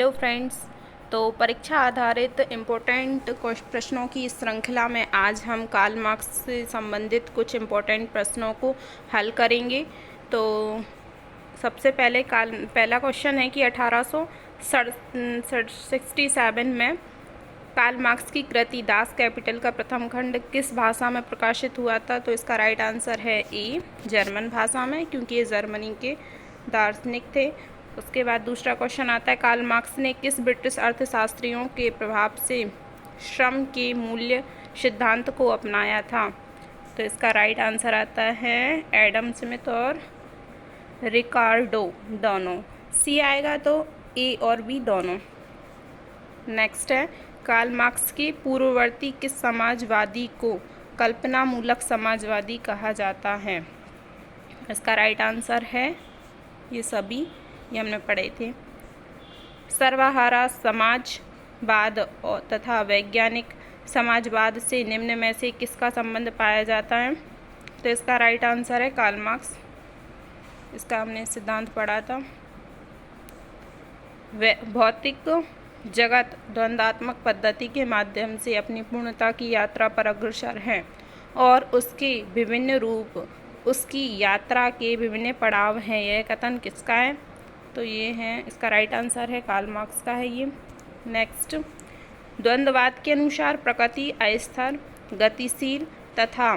Hello friends. तो परीक्षा आधारित इम्पोर्टेंट प्रश्नों की इस श्रृंखला में आज हम कार्ल मार्क्स से संबंधित कुछ इम्पोर्टेंट प्रश्नों को हल करेंगे। तो सबसे पहला क्वेश्चन है कि 1867 में कार्ल मार्क्स की कृति दास कैपिटल का प्रथम खंड किस भाषा में प्रकाशित हुआ था? तो इसका राइट आंसर है ए, जर्मन भाषा में, क्योंकि ये जर्मनी के दार्शनिक थे। उसके बाद दूसरा क्वेश्चन आता है, कार्ल मार्क्स ने किस ब्रिटिश अर्थशास्त्रियों के प्रभाव से श्रम के मूल्य सिद्धांत को अपनाया था? तो इसका राइट आंसर आता है एडम स्मिथ और रिकार्डो, दोनों। सी आएगा तो ए और बी दोनों। नेक्स्ट है, कार्ल मार्क्स के पूर्ववर्ती किस समाजवादी को कल्पनामूलक समाजवादी कहा जाता है? इसका राइट आंसर है ये सभी, ये हमने पढ़े थे। सर्वहारा समाजवाद तथा वैज्ञानिक समाजवाद से निम्न में से किसका संबंध पाया जाता है? तो इसका राइट आंसर है कार्ल मार्क्स। इसका हमने सिद्धांत पढ़ा था। भौतिक जगत द्वंद्वात्मक पद्धति के माध्यम से अपनी पूर्णता की यात्रा पर अग्रसर है और उसके विभिन्न रूप उसकी यात्रा के विभिन्न पड़ाव हैं। यह कथन किसका है? तो ये है, इसका राइट आंसर है कार्ल मार्क्स का है ये। नेक्स्ट, द्वंद्ववाद के अनुसार प्रकृति अस्थिर, गतिशील तथा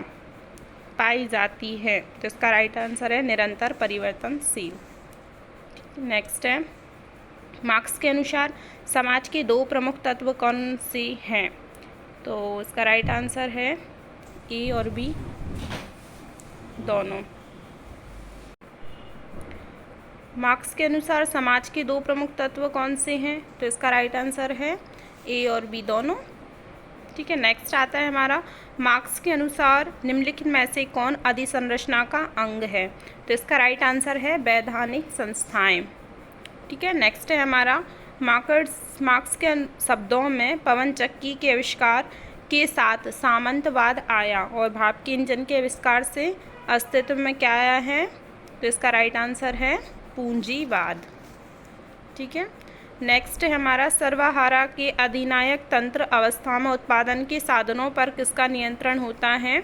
पाई जाती है। तो इसका राइट आंसर है निरंतर परिवर्तनशील। नेक्स्ट है, मार्क्स के अनुसार समाज के दो प्रमुख तत्व कौन से हैं? तो इसका राइट आंसर है ए और बी दोनों। मार्क्स के अनुसार समाज के दो प्रमुख तत्व कौन से हैं? तो इसका राइट आंसर है ए और बी दोनों। ठीक है। नेक्स्ट आता है हमारा, मार्क्स के अनुसार निम्नलिखित में से कौन अधिसंरचना का अंग है? तो इसका राइट आंसर है वैधानिक संस्थाएं। ठीक है। नेक्स्ट है हमारा, मार्क्स के शब्दों में पवन चक्की के आविष्कार के साथ सामंतवाद आया और भाप के इंजन के आविष्कार से अस्तित्व में क्या आया है? तो इसका राइट आंसर है पूंजीवाद। ठीक है। नेक्स्ट है हमारा, सर्वहारा के अधिनायक तंत्र अवस्था में उत्पादन के साधनों पर किसका नियंत्रण होता है?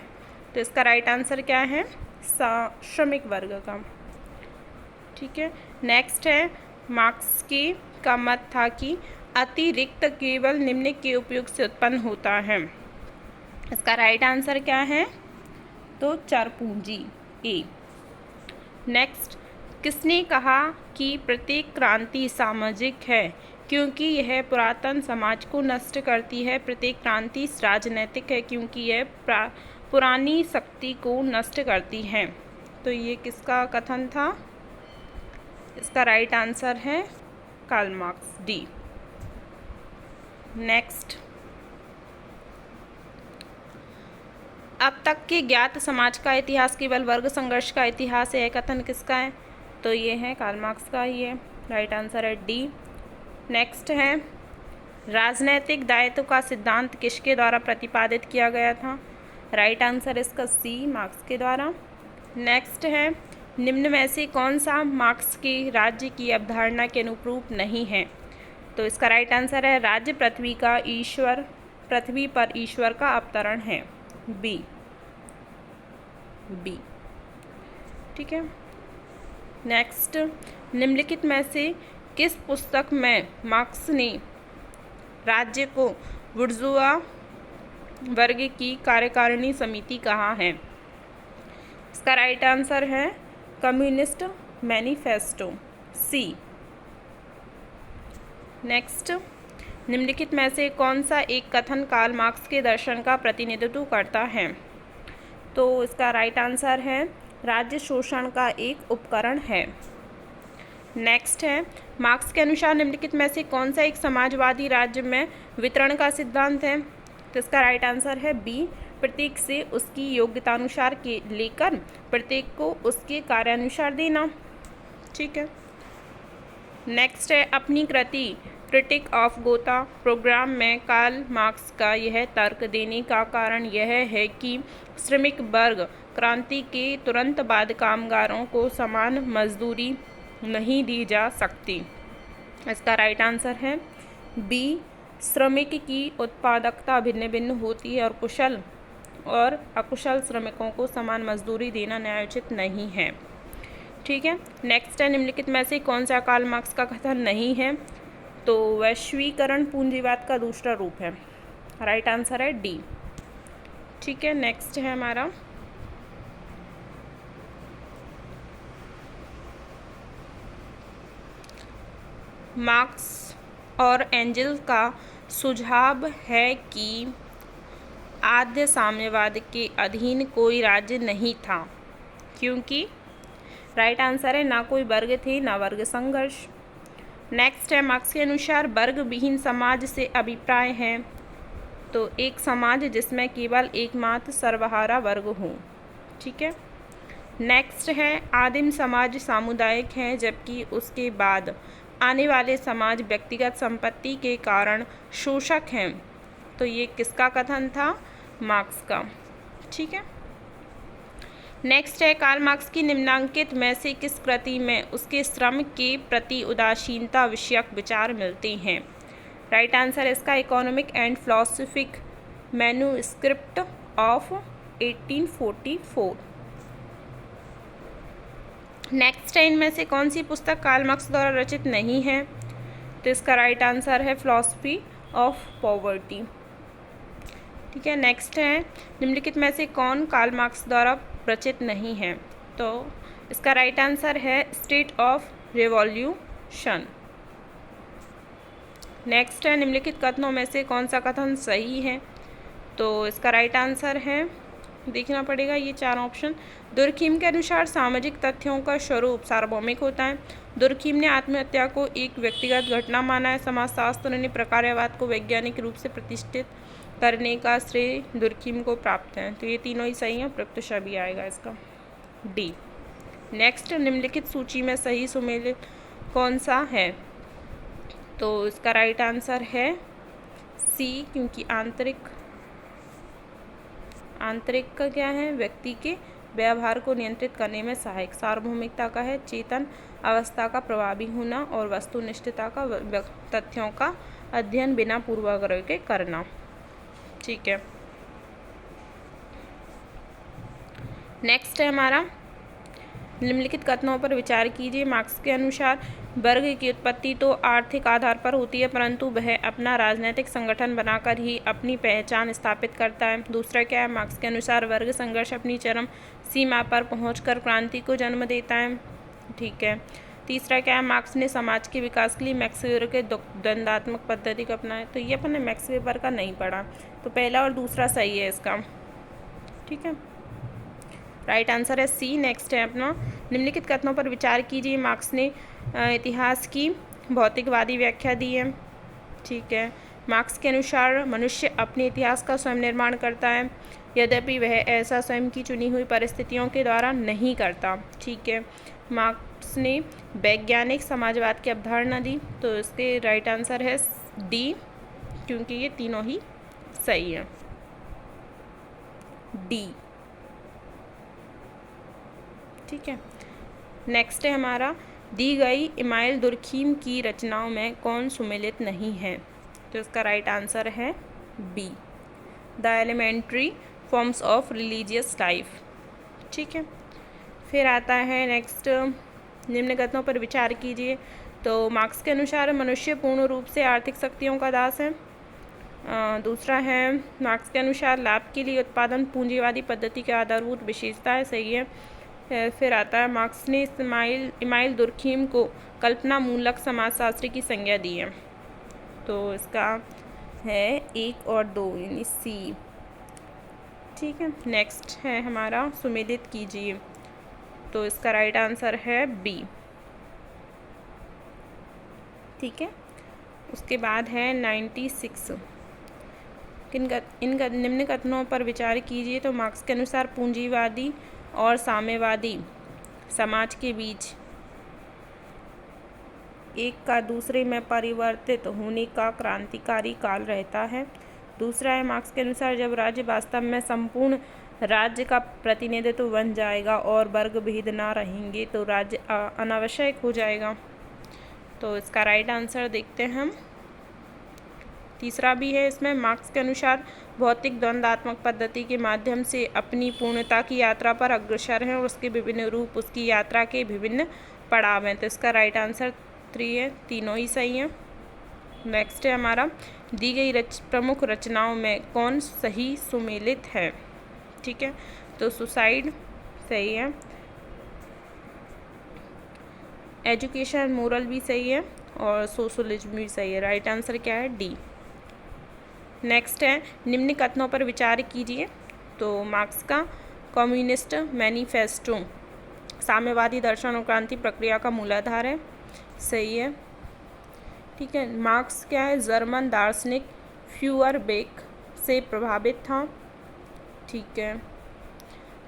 तो इसका राइट आंसर क्या है? श्रमिक वर्ग का। ठीक है। नेक्स्ट है, मार्क्स का मत था कि अतिरिक्त केवल निम्न के उपयोग से उत्पन्न होता है। इसका राइट आंसर क्या है? तो चर पूंजी, ए। नेक्स्ट, किसने कहा कि प्रत्येक क्रांति सामाजिक है क्योंकि यह पुरातन समाज को नष्ट करती है? प्रत्येक क्रांति राजनैतिक है क्योंकि यह पुरानी शक्ति को नष्ट करती है। तो ये किसका कथन था? इसका राइट आंसर है कार्ल मार्क्स, डी। नेक्स्ट, अब तक के ज्ञात समाज का इतिहास केवल वर्ग संघर्ष का इतिहास है। यह कथन किसका है? तो ये है कार्ल मार्क्स का ही है। राइट आंसर है डी। नेक्स्ट है, राजनैतिक दायित्व का सिद्धांत किसके द्वारा प्रतिपादित किया गया था? राइट आंसर इसका सी, मार्क्स के द्वारा। नेक्स्ट है, निम्न में से कौन सा मार्क्स के राज्य की अवधारणा के अनुरूप नहीं है? तो इसका राइट आंसर है राज्य पृथ्वी पर ईश्वर का अवतरण है, बी। ठीक है। नेक्स्ट, निम्नलिखित में से किस पुस्तक में मार्क्स ने राज्य को बुर्जुआ वर्ग की कार्यकारिणी समिति कहा है? इसका राइट आंसर है कम्युनिस्ट मैनिफेस्टो, सी। नेक्स्ट, निम्नलिखित में से कौन सा एक कथन कार्ल मार्क्स के दर्शन का प्रतिनिधित्व करता है? तो इसका राइट आंसर है राज्य शोषण का एक उपकरण है। नेक्स्ट है, मार्क्स के अनुसार निम्नलिखित में से कौन सा एक समाजवादी राज्य में वितरण का सिद्धांत है? तो इसका राइट आंसर है बी, प्रत्येक से उसकी योग्यतानुसार के लेकर प्रत्येक को उसके कार्यानुसार देना। ठीक है। नेक्स्ट है, अपनी कृति क्रिटिक ऑफ गोथा प्रोग्राम में कार्ल मार्क्स का यह तर्क देने का कारण यह है कि श्रमिक वर्ग क्रांति के तुरंत बाद कामगारों को समान मजदूरी नहीं दी जा सकती। इसका राइट आंसर है बी। श्रमिक की उत्पादकता भिन्न भिन्न होती है और कुशल और अकुशल श्रमिकों को समान मजदूरी देना न्यायोचित नहीं है। ठीक है, नेक्स्ट है, निम्नलिखित में से कौन सा कार्ल मार्क्स का कथन नहीं है? तो वैश्वीकरण पूंजीवाद का दूसरा रूप है। राइट आंसर है डी। ठीक है, नेक्स्ट है हमारा मार्क्स और एंजल्स का सुझाव है कि आद्य साम्यवाद के अधीन कोई राज्य नहीं था, क्योंकि राइट आंसर है ना कोई वर्ग थे ना वर्ग संघर्ष। नेक्स्ट है, मार्क्स के अनुसार वर्ग विहीन समाज से अभिप्राय है तो एक समाज जिसमें केवल एकमात्र सर्वहारा वर्ग हो। ठीक है, नेक्स्ट है, आदिम समाज सामुदायिक है जबकि उसके बाद आने वाले समाज व्यक्तिगत संपत्ति के कारण शोषक हैं। तो ये किसका कथन था? मार्क्स का। ठीक है, नेक्स्ट है, कार्ल मार्क्स की निम्नांकित में से किस कृति में उसके श्रम के प्रति उदासीनता विषयक विचार मिलते हैं? राइट आंसर है इसका economic and philosophic manuscript of 1844। Next है, इनमें से कौन सी पुस्तक कार्ल मार्क्स द्वारा रचित नहीं है? तो इसका राइट आंसर है फिलॉसफी ऑफ पॉवर्टी। ठीक है, नेक्स्ट है, निम्नलिखित में से कौन कार्ल मार्क्स द्वारा रचित नहीं है? तो इसका राइट आंसर है स्टेट ऑफ रिवॉल्यूशन। नेक्स्ट है, निम्नलिखित कथनों में से कौन सा कथन सही है? तो इसका राइट आंसर है, देखना पड़ेगा ये चार ऑप्शन। दुर्खीम के अनुसार सामाजिक तथ्यों का स्वरूप सार्वभौमिक होता है। दुर्खीम ने आत्महत्या को एक व्यक्तिगत घटना माना है। समाजशास्त्र ने प्रकार्यवाद को वैज्ञानिक रूप से प्रतिष्ठित करने का श्रेय दुर्खीम को प्राप्त है। तो ये तीनों ही सही हैं, प्रयुक्त शब्द आएगा इसका डी। नेक्स्ट, निम्नलिखित सूची में सही सुमेलित कौन सा है? तो इसका राइट आंसर है सी, क्योंकि आंतरिक का क्या है? व्यक्ति के व्यवहार को नियंत्रित करने में सहायक। सार्वभौमिकता का है चेतन अवस्था का प्रभावी होना और वस्तुनिष्ठता का तथ्यों का अध्ययन बिना पूर्वाग्रह के करना। ठीक है, नेक्स्ट है हमारा, निम्नलिखित कथनों पर विचार कीजिए। मार्क्स के अनुसार वर्ग की उत्पत्ति तो आर्थिक आधार पर होती है, परंतु वह अपना राजनीतिक संगठन बनाकर ही अपनी पहचान स्थापित करता है। दूसरा क्या है? मार्क्स के अनुसार वर्ग संघर्ष अपनी चरम सीमा पर पहुंचकर क्रांति को जन्म देता है। ठीक है, तीसरा क्या है? मार्क्स ने समाज के विकास के लिए मैक्स वेबर के द्वंद्वात्मक पद्धति को अपनाया। तो ये अपन ने मैक्स वेबर का नहीं पढ़ा, तो पहला और दूसरा सही है इसका। ठीक है, राइट आंसर है सी। नेक्स्ट है अपना, निम्नलिखित कथनों पर विचार कीजिए। मार्क्स ने इतिहास की भौतिकवादी व्याख्या दी है। ठीक है, मार्क्स के अनुसार मनुष्य अपने इतिहास का स्वयं निर्माण करता है, यद्यपि वह ऐसा स्वयं की चुनी हुई परिस्थितियों के द्वारा नहीं करता। ठीक है, मार्क्स ने वैज्ञानिक समाजवाद की अवधारणा दी। तो इसके राइट आंसर है डी, क्योंकि ये तीनों ही सही है, डी। ठीक है, नेक्स्ट है हमारा, दी गई इमाइल दुर्खीम की रचनाओं में कौन सुमेलित नहीं है? तो इसका राइट आंसर है B, the elementary forms of religious life. ठीक है, फिर आता है नेक्स्ट, निम्न कथनों पर विचार कीजिए। तो मार्क्स के अनुसार मनुष्य पूर्ण रूप से आर्थिक शक्तियों का दास है। दूसरा है, मार्क्स के अनुसार लाभ के लिए उत्पादन पूंजीवादी पद्धति की आधारभूत विशेषता है। सही है। फिर आता है, मार्क्स ने इमाइल दुर्खीम को कल्पना मूलक समाजशास्त्री की संज्ञा दी है। तो इसका है 1 और 2 यानी सी। ठीक है, नेक्स्ट है हमारा, सुमेलित कीजिए। तो इसका राइट आंसर है बी। ठीक है, उसके बाद है 96, इन निम्न कथनों पर विचार कीजिए। तो मार्क्स के अनुसार पूंजीवादी और साम्यवादी समाज के बीच एक का दूसरे में परिवर्तित होने का क्रांतिकारी काल रहता है। दूसरा है, मार्क्स के अनुसार जब राज्य वास्तव में संपूर्ण राज्य का प्रतिनिधित्व बन जाएगा और वर्ग भेद ना रहेंगे तो राज्य अनावश्यक हो जाएगा। तो इसका राइट आंसर देखते हैं हम। तीसरा भी है इसमें, मार्क्स के अनुसार भौतिक द्वंद्वात्मक पद्धति के माध्यम से अपनी पूर्णता की यात्रा पर अग्रसर है और उसके विभिन्न रूप उसकी यात्रा के विभिन्न पड़ाव हैं। तो इसका राइट आंसर 3 है, तीनों ही सही हैं। नेक्स्ट है हमारा, दी गई प्रमुख रचनाओं में कौन सही सुमेलित है? ठीक है, तो सुसाइड सही है, एजुकेशन मोरल भी सही है और सोशलिज्म भी सही है। राइट आंसर क्या है? डी। नेक्स्ट है, निम्न कथनों पर विचार कीजिए। तो मार्क्स का कम्युनिस्ट मैनिफेस्टो साम्यवादी दर्शन और क्रांति प्रक्रिया का मूलाधार है, सही है। ठीक है, मार्क्स क्या है? जर्मन दार्शनिक फ्यूअरबेक से प्रभावित था, ठीक है।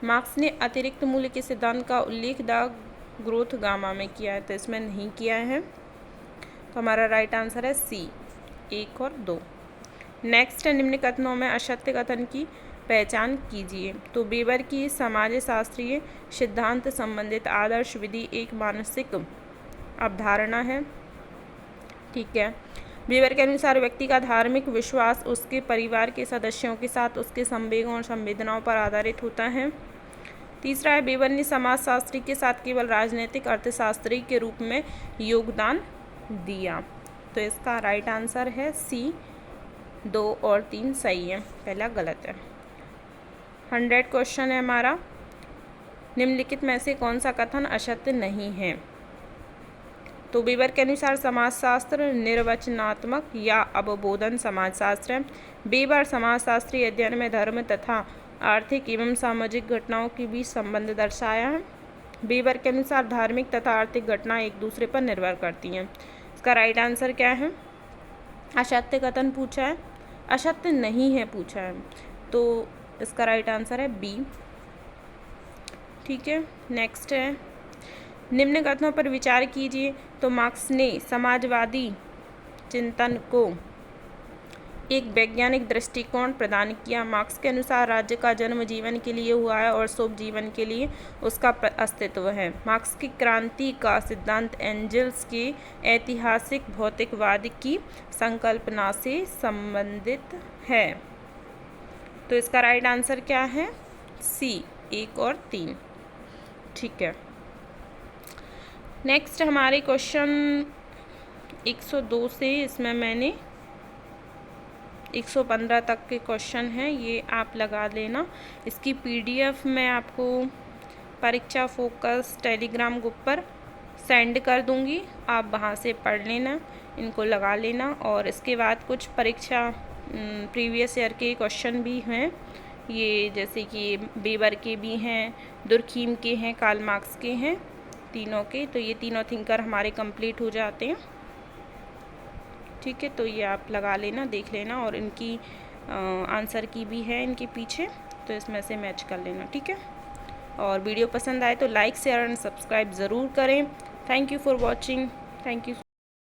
मार्क्स ने अतिरिक्त मूल्य के सिद्धांत का उल्लेख द ग्रोथ गामा में किया है, तो इसमें नहीं किया है, तो हमारा राइट आंसर है सी, 1 और 2। नेक्स्ट है, निम्न कथनों में असत्य कथन की पहचान कीजिए। तो वेबर की समाजशास्त्रीय सिद्धांत संबंधित आदर्श विधि एक मानसिक अवधारणा है, ठीक है। वेबर के अनुसार व्यक्ति का धार्मिक विश्वास उसके परिवार के सदस्यों के साथ उसके संवेगों और संवेदनाओं पर आधारित होता है। तीसरा है, वेबर ने समाजशास्त्री के साथ केवल राजनीतिक अर्थशास्त्री के रूप में योगदान दिया, तो इसका राइट आंसर है सी, 2 और 3 सही है, पहला गलत है। 100 क्वेश्चन है हमारा, निम्नलिखित में से कौन सा कथन असत्य नहीं है? तो वेबर के अनुसार समाजशास्त्र निर्वचनात्मक या अवबोधन समाजशास्त्र है। वेबर समाजशास्त्री अध्ययन में धर्म तथा आर्थिक एवं सामाजिक घटनाओं के बीच संबंध दर्शाया है। वेबर के अनुसार धार्मिक तथा आर्थिक घटनाएं एक दूसरे पर निर्भर करती हैं। इसका राइट आंसर क्या है? असत्य कथन पूछा है, असत्य नहीं है पूछा है, तो इसका राइट आंसर है बी, ठीक है। नेक्स्ट है, निम्न कथनों पर विचार कीजिए। तो मार्क्स ने समाजवादी चिंतन को एक वैज्ञानिक दृष्टिकोण प्रदान किया। मार्क्स के अनुसार राज्य का जन्म जीवन के लिए हुआ है और शुभ जीवन के लिए उसका अस्तित्व है। मार्क्स की क्रांति का सिद्धांत एंजल्स के ऐतिहासिक भौतिकवाद की संकल्पना से संबंधित है, तो इसका राइट आंसर क्या है? सी, 1 और 3, ठीक है। नेक्स्ट हमारे क्वेश्चन 102 से, इसमें मैंने 115 तक के क्वेश्चन हैं, ये आप लगा लेना। इसकी पीडीएफ मैं आपको परीक्षा फोकस टेलीग्राम ग्रुप पर सेंड कर दूंगी, आप वहाँ से पढ़ लेना, इनको लगा लेना। और इसके बाद कुछ परीक्षा प्रीवियस ईयर के क्वेश्चन भी हैं, ये जैसे कि वेबर के भी हैं, दुर्खीम के हैं, कार्ल मार्क्स के हैं, तीनों के। तो ये तीनों थिंकर हमारे कंप्लीट हो जाते हैं, ठीक है। तो ये आप लगा लेना, देख लेना, और इनकी आंसर की भी है इनके पीछे, तो इसमें से मैच कर लेना, ठीक है। और वीडियो पसंद आए तो लाइक शेयर एंड सब्सक्राइब ज़रूर करें। Thank you for watching, thank you.